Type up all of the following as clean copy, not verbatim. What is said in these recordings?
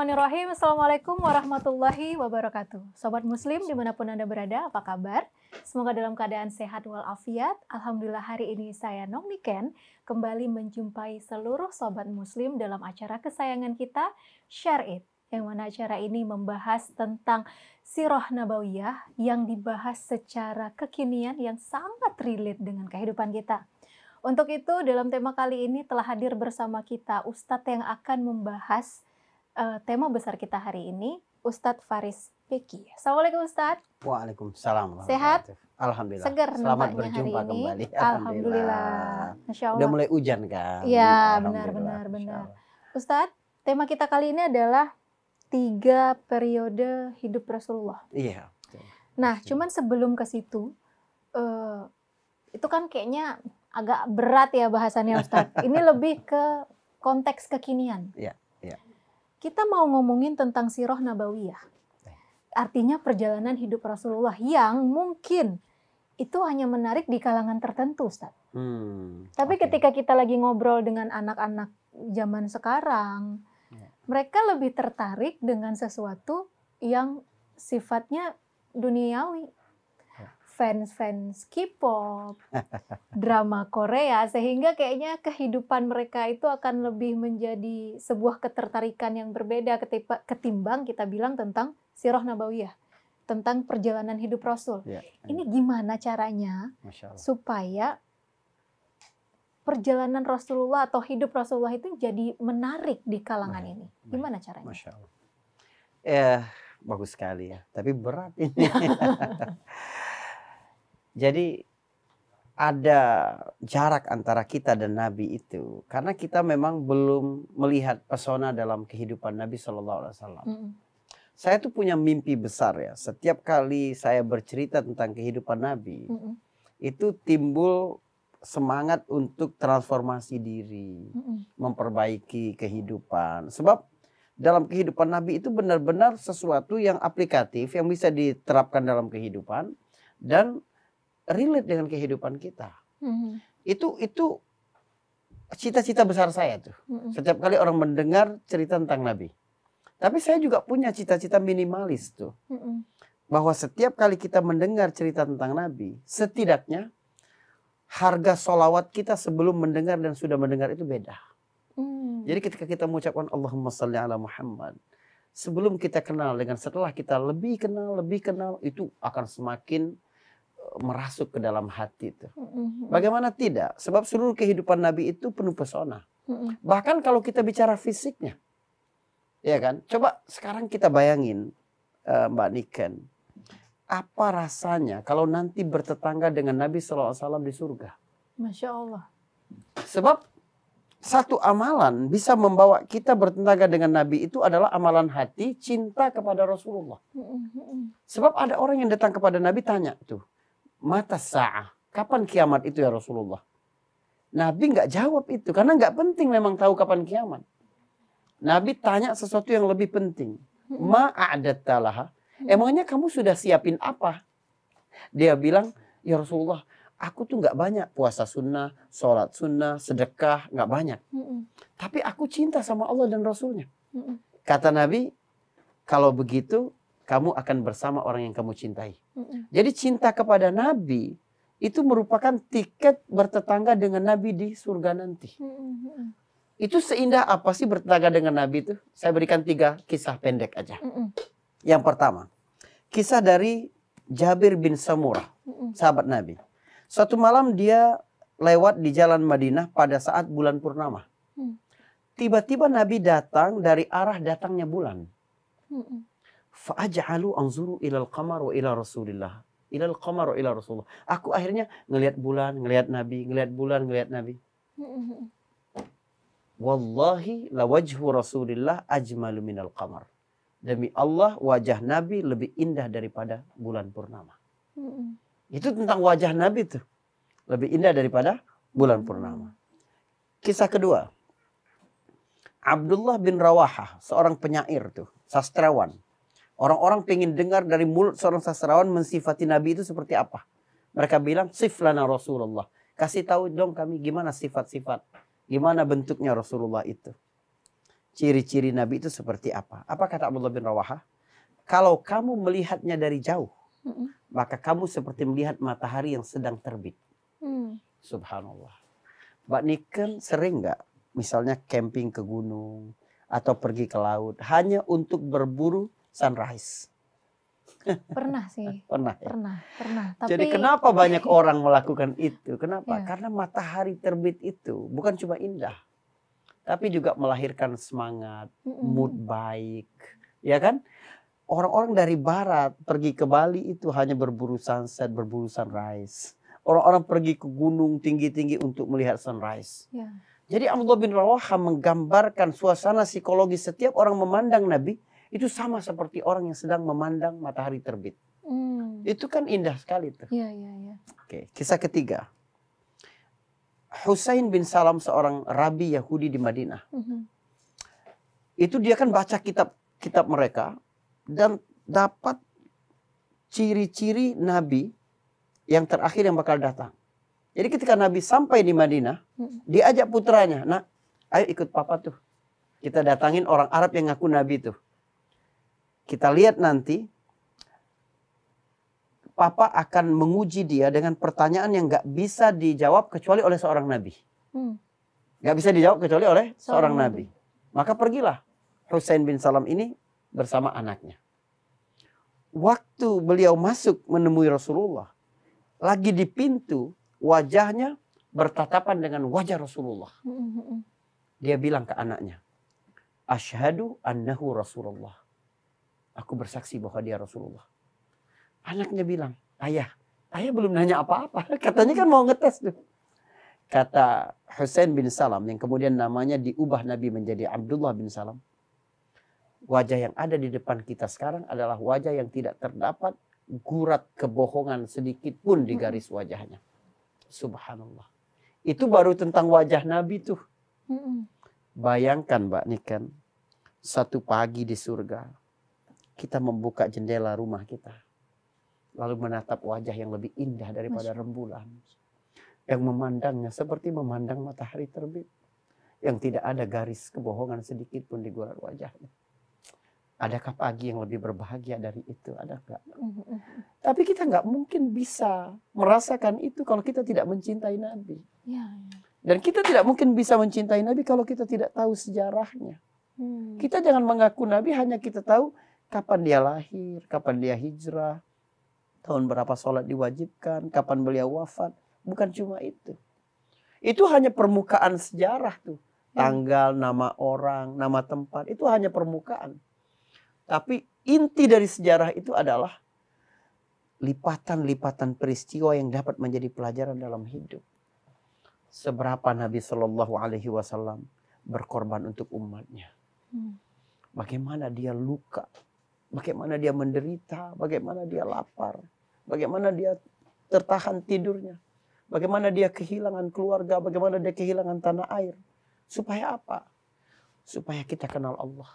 Bismillahirrahmanirrahim. Assalamualaikum warahmatullahi wabarakatuh. Sobat Muslim dimanapun Anda berada, apa kabar? Semoga dalam keadaan sehat walafiat. Alhamdulillah hari ini saya Nong Niken kembali menjumpai seluruh Sobat Muslim dalam acara kesayangan kita, Share It. Yang mana acara ini membahas tentang Sirah Nabawiyah yang dibahas secara kekinian yang sangat relate dengan kehidupan kita. Untuk itu dalam tema kali ini telah hadir bersama kita Ustadz yang akan membahas tema besar kita hari ini, Ustadz Faris Beki. Assalamualaikum Ustadz. Waalaikumsalam. Sehat? Alhamdulillah. Segar Selamat nampaknya berjumpa hari ini. kembali. Alhamdulillah. Masya Allah. Udah mulai hujan kan? Ya, Alhamdulillah, benar. Masya Allah. Ustadz, tema kita kali ini adalah 3 periode hidup Rasulullah. Iya. Nah, cuman sebelum ke situ, itu kan kayaknya agak berat ya bahasannya Ustadz. Ini lebih ke konteks kekinian. Iya. Kita mau ngomongin tentang Sirah Nabawiyah. Artinya perjalanan hidup Rasulullah yang mungkin itu hanya menarik di kalangan tertentu, Ustaz. Tapi ketika kita lagi ngobrol dengan anak-anak zaman sekarang, mereka lebih tertarik dengan sesuatu yang sifatnya duniawi. Fans K-pop, drama Korea, sehingga kayaknya kehidupan mereka itu akan lebih menjadi sebuah ketertarikan yang berbeda ketimbang kita bilang tentang Sirah Nabawiyah, tentang perjalanan hidup Rasul. Ini gimana caranya supaya perjalanan Rasulullah atau hidup Rasulullah itu jadi menarik di kalangan ini? Gimana caranya? Masya Allah. Bagus sekali ya, tapi berat ini. Jadi ada jarak antara kita dan Nabi itu karena kita memang belum melihat pesona dalam kehidupan Nabi SAW. Saya tuh punya mimpi besar ya. Setiap kali saya bercerita tentang kehidupan Nabi, itu timbul semangat untuk transformasi diri, memperbaiki kehidupan. Sebab dalam kehidupan Nabi itu benar-benar sesuatu yang aplikatif yang bisa diterapkan dalam kehidupan dan relate dengan kehidupan kita. Itu cita-cita besar saya tuh. Setiap kali orang mendengar cerita tentang Nabi. Tapi saya juga punya cita-cita minimalis tuh. Bahwa setiap kali kita mendengar cerita tentang Nabi, setidaknya harga sholawat kita sebelum mendengar dan sudah mendengar itu beda. Jadi ketika kita mengucapkan Allahumma salli ala Muhammad, sebelum kita kenal dengan setelah kita lebih kenal, itu akan semakin merasuk ke dalam hati itu. Bagaimana tidak? Sebab seluruh kehidupan Nabi itu penuh pesona. Bahkan kalau kita bicara fisiknya. Ya kan? Coba sekarang kita bayangin Mbak Niken. Apa rasanya kalau nanti bertetangga dengan Nabi SAW di surga? Masya Allah. Sebab satu amalan bisa membawa kita bertetangga dengan Nabi itu adalah amalan hati cinta kepada Rasulullah. Sebab ada orang yang datang kepada Nabi tanya tuh. Mata sa'ah. Kapan kiamat itu ya Rasulullah? Nabi nggak jawab itu. Karena nggak penting memang tahu kapan kiamat. Nabi tanya sesuatu yang lebih penting. Ma'adatta laha. Emangnya kamu sudah siapin apa? Dia bilang, ya Rasulullah, aku tuh nggak banyak puasa sunnah, sholat sunnah, sedekah, nggak banyak. Tapi aku cinta sama Allah dan Rasulnya. Kata Nabi, kalau begitu, kamu akan bersama orang yang kamu cintai. Jadi cinta kepada Nabi itu merupakan tiket bertetangga dengan Nabi di surga nanti. Itu seindah apa sih bertetangga dengan Nabi itu? Saya berikan 3 kisah pendek aja. Yang pertama, kisah dari Jabir bin Samurah, sahabat Nabi. Suatu malam dia lewat di jalan Madinah pada saat bulan purnama. Tiba-tiba Nabi datang dari arah datangnya bulan. Fa'aj'alu anzuru ilal qamar wa ila Rasulillah. Ilal qamar wa ila Rasulullah. Aku akhirnya ngelihat bulan, ngelihat Nabi, ngelihat bulan, ngelihat Nabi. Wallahi la wajhu Rasulillah ajmalu minal qamar. Demi Allah wajah Nabi lebih indah daripada bulan purnama. Itu tentang wajah Nabi tuh. Lebih indah daripada bulan purnama. Kisah kedua. Abdullah bin Rawahah, seorang penyair tuh, sastrawan. Orang-orang pengen dengar dari mulut seorang sastrawan mensifati Nabi itu seperti apa. Mereka bilang, siflana Rasulullah. Kasih tahu dong kami gimana sifat-sifat. Gimana bentuknya Rasulullah itu. ciri-ciri Nabi itu seperti apa. Apa kata Abdullah bin Rawaha? Kalau kamu melihatnya dari jauh, maka kamu seperti melihat matahari yang sedang terbit. Subhanallah. Mbak Niken sering nggak misalnya camping ke gunung atau pergi ke laut hanya untuk berburu sunrise? Pernah sih. Pernah. Ya? Pernah. Tapi... Jadi kenapa banyak orang melakukan itu? Kenapa? Karena matahari terbit itu bukan cuma indah, tapi juga melahirkan semangat, mood baik, ya kan? Orang-orang dari barat pergi ke Bali itu hanya berburu sunset, berburu sunrise. Orang-orang pergi ke gunung tinggi-tinggi untuk melihat sunrise. Ya. Jadi Abdullah bin Rawaha menggambarkan suasana psikologi setiap orang memandang Nabi itu sama seperti orang yang sedang memandang matahari terbit. Itu kan indah sekali tuh. Ya. Oke, kisah ketiga. Husain bin Salam, seorang rabi Yahudi di Madinah. Itu dia kan baca kitab mereka dan dapat ciri-ciri Nabi yang terakhir yang bakal datang. Jadi ketika Nabi sampai di Madinah, dia ajak putranya, "Nak, ayo ikut papa tuh. Kita datangin orang Arab yang ngaku Nabi tuh. Kita lihat nanti, papa akan menguji dia dengan pertanyaan yang gak bisa dijawab kecuali oleh seorang Nabi." Gak bisa dijawab kecuali oleh seorang Nabi. Maka pergilah Husain bin Salam ini bersama anaknya. Waktu beliau masuk menemui Rasulullah, lagi di pintu, wajahnya bertatapan dengan wajah Rasulullah. Dia bilang ke anaknya, "Asyhadu annahu Rasulullah." Aku bersaksi bahwa dia Rasulullah. Anaknya bilang, ayah belum nanya apa-apa. Katanya kan mau ngetes tuh. Kata Husain bin Salam, yang kemudian namanya diubah Nabi menjadi Abdullah bin Salam. Wajah yang ada di depan kita sekarang adalah wajah yang tidak terdapat gurat kebohongan sedikit pun di garis wajahnya. Subhanallah. Itu baru tentang wajah Nabi tuh. Bayangkan Mbak Niken, satu pagi di surga, kita membuka jendela rumah kita, lalu menatap wajah yang lebih indah daripada rembulan, yang memandangnya seperti memandang matahari terbit, yang tidak ada garis kebohongan sedikit pun di gurat wajahnya. Adakah pagi yang lebih berbahagia dari itu? Ada nggak? Tapi kita nggak mungkin bisa merasakan itu kalau kita tidak mencintai Nabi. Dan kita tidak mungkin bisa mencintai Nabi kalau kita tidak tahu sejarahnya. Kita jangan mengaku Nabi hanya kita tahu kapan dia lahir, kapan dia hijrah, tahun berapa sholat diwajibkan, kapan beliau wafat. Bukan cuma itu. Itu hanya permukaan sejarah tuh. Tanggal, nama orang, nama tempat, itu hanya permukaan. Tapi inti dari sejarah itu adalah lipatan-lipatan peristiwa yang dapat menjadi pelajaran dalam hidup. Seberapa Nabi Shallallahu Alaihi Wasallam berkorban untuk umatnya. Bagaimana dia luka, bagaimana dia menderita, bagaimana dia lapar, bagaimana dia tertahan tidurnya, bagaimana dia kehilangan keluarga, bagaimana dia kehilangan tanah air. Supaya apa? Supaya kita kenal Allah.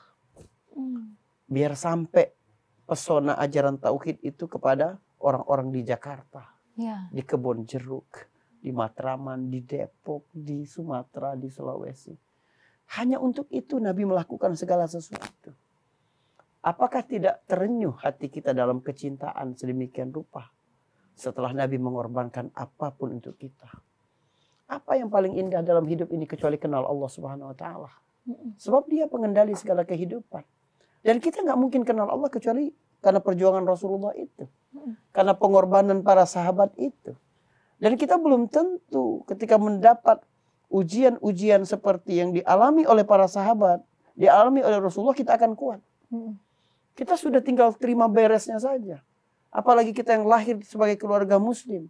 Biar sampai pesona ajaran tauhid itu kepada orang-orang di Jakarta, di Kebon Jeruk, di Matraman, di Depok, di Sumatera, di Sulawesi. Hanya untuk itu Nabi melakukan segala sesuatu. Apakah tidak terenyuh hati kita dalam kecintaan sedemikian rupa setelah Nabi mengorbankan apapun untuk kita? Apa yang paling indah dalam hidup ini kecuali kenal Allah Subhanahu Wa Taala? Sebab Dia pengendali segala kehidupan. Dan kita nggak mungkin kenal Allah kecuali karena perjuangan Rasulullah itu. Karena pengorbanan para sahabat itu. Dan kita belum tentu ketika mendapat ujian-ujian seperti yang dialami oleh para sahabat, dialami oleh Rasulullah, kita akan kuat. Kita sudah tinggal terima beresnya saja. Apalagi kita yang lahir sebagai keluarga muslim.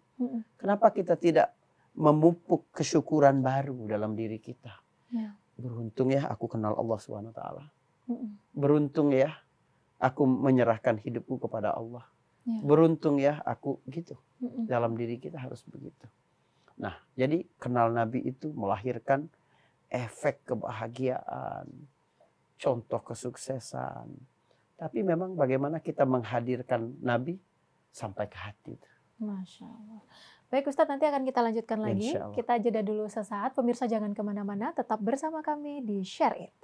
Kenapa kita tidak memupuk kesyukuran baru dalam diri kita? Beruntung ya aku kenal Allah SWT. Beruntung ya aku menyerahkan hidupku kepada Allah. Beruntung ya aku gitu. Dalam diri kita harus begitu. Nah, jadi kenal Nabi itu melahirkan efek kebahagiaan, contoh kesuksesan. Tapi memang bagaimana kita menghadirkan Nabi sampai ke hati. Masya Allah. Baik Ustadz, nanti akan kita lanjutkan lagi. Kita jeda dulu sesaat. Pemirsa jangan kemana-mana, tetap bersama kami di Share It.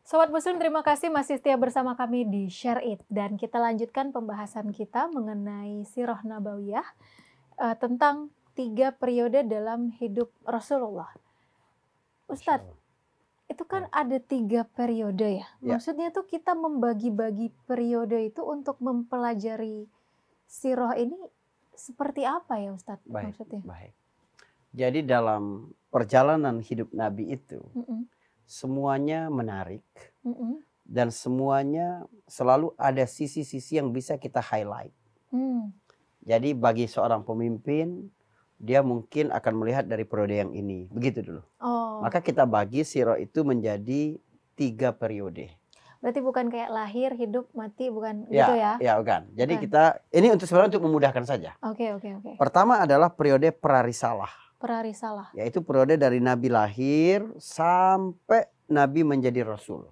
Sobat Muslim, terima kasih masih setia bersama kami di Share It. Dan kita lanjutkan pembahasan kita mengenai Sirah Nabawiyah tentang 3 periode dalam hidup Rasulullah. Ustadz, itu kan ada 3 periode ya? Maksudnya tuh kita membagi-bagi periode itu untuk mempelajari Sirah ini seperti apa ya Ustadz? Maksudnya? Baik. Jadi dalam perjalanan hidup Nabi itu, semuanya menarik dan semuanya selalu ada sisi-sisi yang bisa kita highlight. Jadi bagi seorang pemimpin, dia mungkin akan melihat dari periode yang ini, begitu dulu. Maka kita bagi sirah itu menjadi 3 periode. Berarti bukan kayak lahir, hidup, mati, bukan gitu ya? Ya, bukan. Jadi kita ini sebenarnya untuk memudahkan saja. Oke. Pertama adalah periode prarisalah. Prarisalah. Yaitu periode dari Nabi lahir sampai Nabi menjadi Rasul.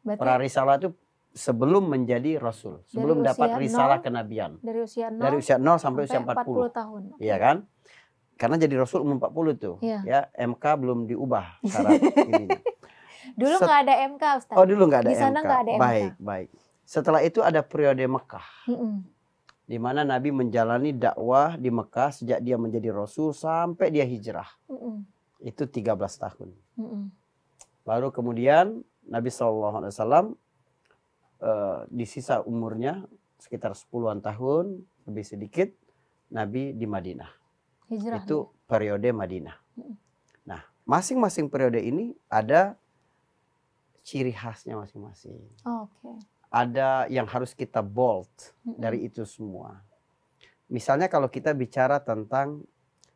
Berarti prarisalah itu sebelum menjadi Rasul, sebelum dapat risalah kenabian. Dari usia 0 sampai usia 40 tahun. Iya kan? Karena jadi Rasul umur 40 tuh. Ya, MK belum diubah syarat ininya. Dulu nggak ada MK, Ustaz. Oh, dulu nggak ada MK. Di sana nggak ada MK. Baik. Setelah itu ada periode Mekah. Di mana Nabi menjalani dakwah di Mekah sejak dia menjadi Rasul sampai dia hijrah. Itu 13 tahun. Baru kemudian Nabi SAW di sisa umurnya sekitar 10-an tahun, lebih sedikit, Nabi di Madinah. Hijrah. Itu periode Madinah. Nah, masing-masing periode ini ada ciri khasnya masing-masing. Ada yang harus kita bold dari itu semua. Misalnya kalau kita bicara tentang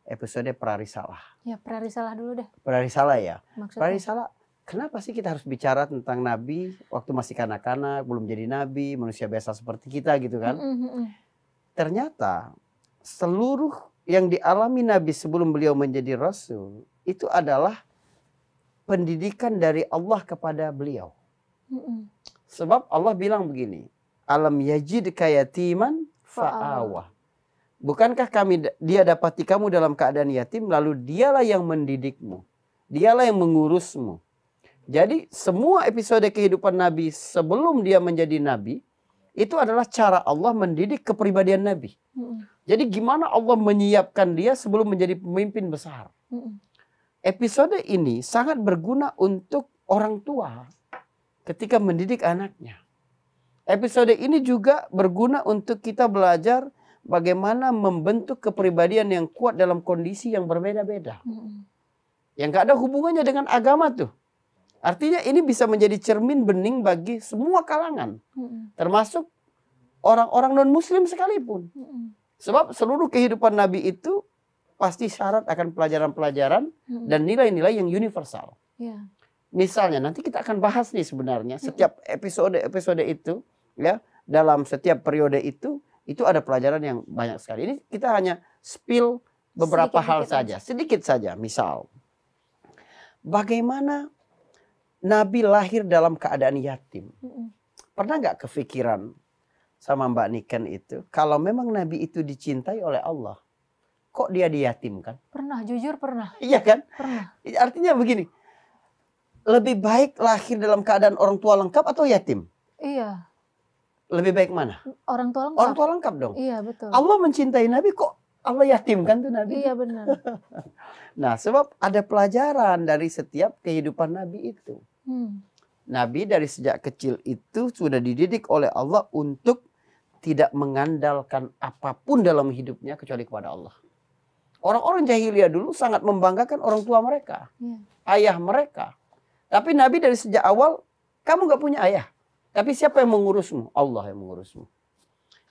episode prarisalah. Ya, prarisalah dulu deh. Prarisalah ya. Maksudnya? Prarisalah, kenapa sih kita harus bicara tentang Nabi waktu masih kanak-kanak, belum jadi Nabi, manusia biasa seperti kita gitu kan. Ternyata seluruh yang dialami Nabi sebelum beliau menjadi Rasul, itu adalah pendidikan dari Allah kepada beliau. Sebab Allah bilang begini, alam yajidka yatiman fa'awa. Bukankah dia dapati kamu dalam keadaan yatim, lalu dialah yang mendidikmu. Dialah yang mengurusmu. Jadi semua episode kehidupan Nabi sebelum dia menjadi Nabi, itu adalah cara Allah mendidik kepribadian Nabi. Jadi gimana Allah menyiapkan dia sebelum menjadi pemimpin besar. Episode ini sangat berguna untuk orang tua ketika mendidik anaknya. Episode ini juga berguna untuk kita belajar bagaimana membentuk kepribadian yang kuat dalam kondisi yang berbeda-beda. Yang gak ada hubungannya dengan agama tuh. Artinya ini bisa menjadi cermin bening bagi semua kalangan. Termasuk orang-orang non-muslim sekalipun. Sebab seluruh kehidupan Nabi itu pasti syarat akan pelajaran-pelajaran dan nilai-nilai yang universal. Misalnya nanti kita akan bahas nih sebenarnya setiap episode itu ya, dalam setiap periode itu ada pelajaran yang banyak sekali. Ini kita hanya spill beberapa hal saja, sedikit saja. Misal bagaimana Nabi lahir dalam keadaan yatim. Pernah nggak kepikiran sama Mbak Niken itu, kalau memang Nabi itu dicintai oleh Allah, kok dia diyatimkan? Pernah, jujur pernah. Iya kan? Pernah. Artinya begini, lebih baik lahir dalam keadaan orang tua lengkap atau yatim? Iya. Lebih baik mana? Orang tua lengkap. Orang tua lengkap dong. Iya, betul. Allah mencintai Nabi, kok Allah yatimkan tuh Nabi? Iya, benar. Nah, sebab ada pelajaran dari setiap kehidupan Nabi itu. Nabi dari sejak kecil itu sudah dididik oleh Allah untuk tidak mengandalkan apapun dalam hidupnya kecuali kepada Allah. Orang-orang jahiliyah dulu sangat membanggakan orang tua mereka, ayah mereka. Tapi Nabi dari sejak awal, kamu gak punya ayah. Tapi siapa yang mengurusmu? Allah yang mengurusmu.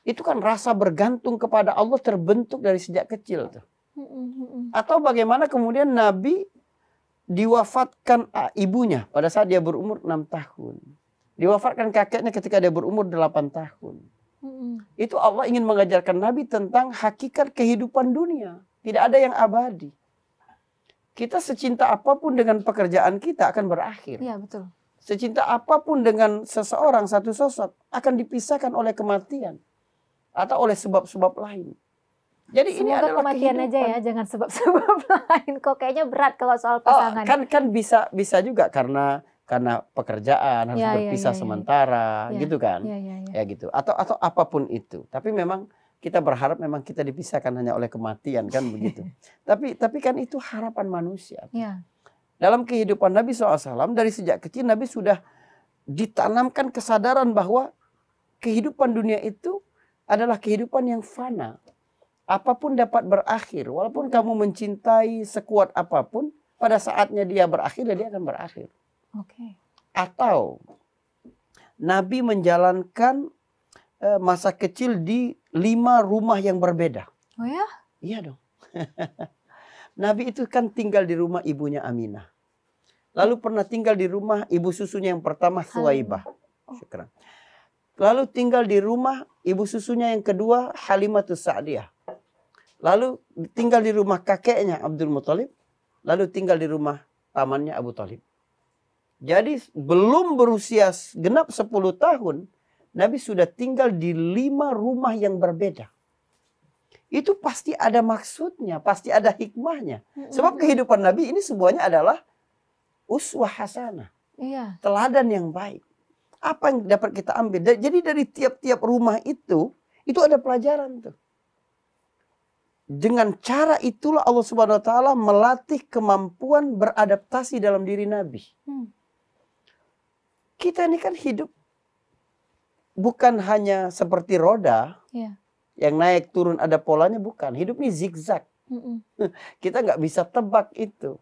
Itu kan rasa bergantung kepada Allah terbentuk dari sejak kecil tuh. Atau bagaimana kemudian Nabi diwafatkan ibunya pada saat dia berumur 6 tahun. Diwafatkan kakeknya ketika dia berumur 8 tahun. Itu Allah ingin mengajarkan Nabi tentang hakikat kehidupan dunia. Tidak ada yang abadi. Kita secinta apapun dengan pekerjaan kita akan berakhir. Iya, betul. Secinta apapun dengan seseorang, satu sosok, akan dipisahkan oleh kematian. atau oleh sebab-sebab lain. Jadi Semoga ini adalah kematian kehidupan. aja ya, jangan sebab-sebab lain. Kok kayaknya berat kalau soal pasangan. Kan bisa juga karena pekerjaan harus berpisah sementara, gitu kan? Ya gitu. Atau apapun itu. Tapi memang kita berharap memang kita dipisahkan hanya oleh kematian, kan begitu. Tapi kan itu harapan manusia. Ya. Dalam kehidupan Nabi SAW dari sejak kecil Nabi sudah ditanamkan kesadaran bahwa kehidupan dunia itu adalah kehidupan yang fana. Apapun dapat berakhir. Walaupun kamu mencintai sekuat apapun, pada saatnya dia berakhir, dia akan berakhir. Oke. Atau Nabi menjalankan masa kecil di 5 rumah yang berbeda. Oh ya? Iya dong. Nabi itu kan tinggal di rumah ibunya Aminah. Lalu pernah tinggal di rumah ibu susunya yang pertama, Thuwaibah. Syukran. Lalu tinggal di rumah ibu susunya yang kedua, Halimatus Sa'diyah. Lalu tinggal di rumah kakeknya Abdul Muthalib. Lalu tinggal di rumah pamannya Abu Thalib. Jadi belum berusia genap 10 tahun, Nabi sudah tinggal di 5 rumah yang berbeda. Itu pasti ada maksudnya, pasti ada hikmahnya. Sebab kehidupan Nabi ini semuanya adalah uswah hasanah. Iya. Teladan yang baik. Apa yang dapat kita ambil? Jadi dari tiap-tiap rumah itu ada pelajaran tuh. Dengan cara itulah Allah Subhanahu wa taala melatih kemampuan beradaptasi dalam diri Nabi. Kita ini kan hidup bukan hanya seperti roda yang naik turun ada polanya, bukan. Hidup ini zigzag. Kita nggak bisa tebak itu.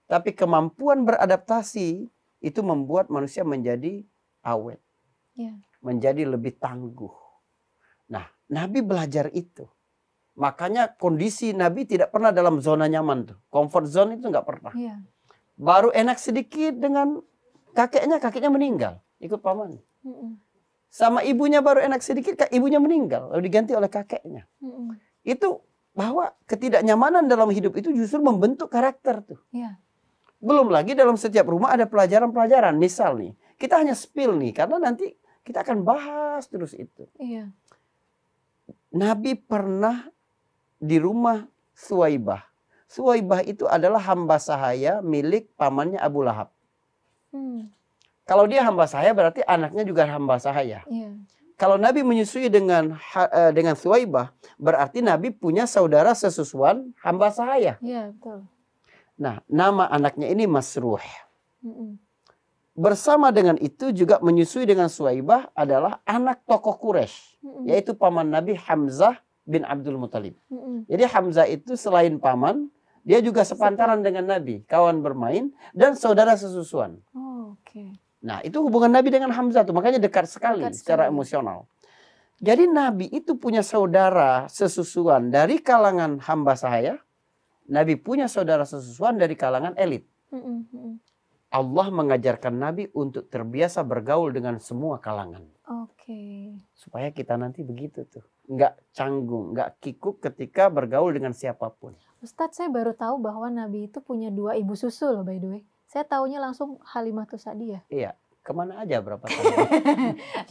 Tapi kemampuan beradaptasi itu membuat manusia menjadi awet. Menjadi lebih tangguh. Nah, Nabi belajar itu. Makanya kondisi Nabi tidak pernah dalam zona nyaman tuh. Comfort zone itu nggak pernah. Baru enak sedikit dengan kakeknya meninggal. Ikut paman. Sama ibunya baru enak sedikit, ibunya meninggal. Lalu diganti oleh kakeknya. Itu bahwa ketidaknyamanan dalam hidup itu justru membentuk karakter tuh. Belum lagi dalam setiap rumah ada pelajaran-pelajaran. Misal nih, kita hanya spill nih. Karena nanti kita akan bahas terus itu. Nabi pernah di rumah Thuwaibah. Thuwaibah itu adalah hamba sahaya milik pamannya Abu Lahab. Kalau dia hamba sahaya berarti anaknya juga hamba sahaya. Kalau Nabi menyusui dengan Thuwaibah, berarti Nabi punya saudara sesusuan hamba sahaya. Betul. Nah, nama anaknya ini Masruh. Bersama dengan itu juga menyusui dengan Thuwaibah adalah anak tokoh Quraisy, yaitu paman Nabi Hamzah bin Abdul Muthalib. Jadi Hamzah itu selain paman, dia juga sepantaran dengan Nabi, kawan bermain dan saudara sesusuan. Nah, itu hubungan Nabi dengan Hamzah tuh, makanya dekat sekali secara emosional. Jadi Nabi itu punya saudara sesusuan dari kalangan hamba sahaya. Nabi punya saudara sesusuan dari kalangan elit. Allah mengajarkan Nabi untuk terbiasa bergaul dengan semua kalangan. Supaya kita nanti begitu tuh. Nggak canggung, nggak kikuk ketika bergaul dengan siapapun. Ustadz, saya baru tahu bahwa Nabi itu punya 2 ibu susu loh, by the way. Saya taunya langsung Halimatus Sa'diyah. Iya, kemana aja berapa tahun?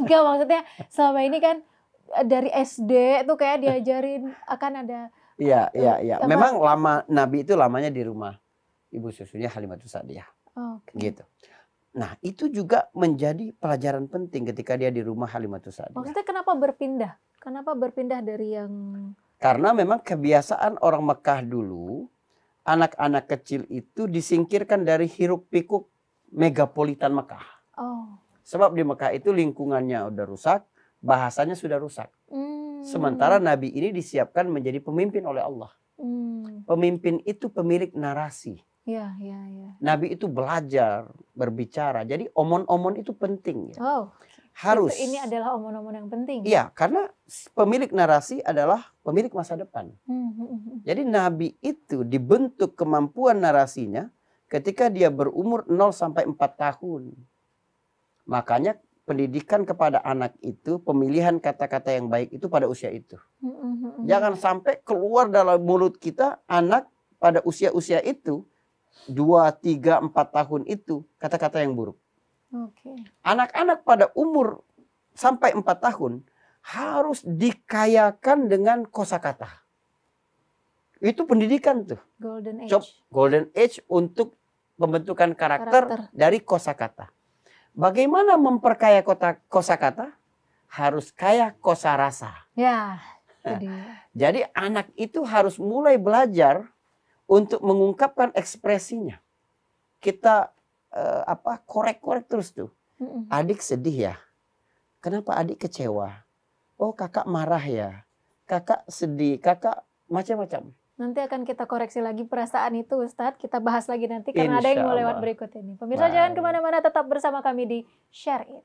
Enggak, maksudnya selama ini kan dari SD tuh kayak diajarin akan ada. Iya. Memang lama Nabi itu lamanya di rumah ibu susunya Halimatus Sa'diyah. Gitu. Nah, itu juga menjadi pelajaran penting ketika dia di rumah Halimatus Sa'diyah. Maksudnya kenapa berpindah? Kenapa berpindah dari yang... Karena memang kebiasaan orang Mekah dulu, anak-anak kecil itu disingkirkan dari hiruk pikuk megapolitan Mekah. Sebab di Mekah itu lingkungannya udah rusak, bahasanya sudah rusak. Sementara Nabi ini disiapkan menjadi pemimpin oleh Allah. Pemimpin itu pemilik narasi. Nabi itu belajar, berbicara. Jadi omon-omon itu penting. Harus. Ini adalah omon-omon yang penting. Iya, karena pemilik narasi adalah pemilik masa depan. Jadi Nabi itu dibentuk kemampuan narasinya ketika dia berumur 0 sampai 4 tahun. Makanya pendidikan kepada anak itu, pemilihan kata-kata yang baik itu pada usia itu. Jangan sampai keluar dalam mulut kita anak pada usia-usia itu, 2, 3, 4 tahun itu kata-kata yang buruk. Anak-anak pada umur sampai 4 tahun harus dikayakan dengan kosakata. Itu pendidikan tuh. Golden age. Golden age untuk pembentukan karakter dari kosakata. Bagaimana memperkaya kosakata? Harus kaya kosarasa. Ya. Jadi anak itu harus mulai belajar untuk mengungkapkan ekspresinya. Kita korek-korek terus tuh. Adik sedih ya. Kenapa adik kecewa? Oh, kakak marah ya. Kakak sedih, kakak macam-macam. Nanti akan kita koreksi lagi perasaan itu, Ustadz. Kita bahas lagi nanti karena ada yang mau lewat berikut ini. Pemirsa jangan kemana-mana, tetap bersama kami di Share It.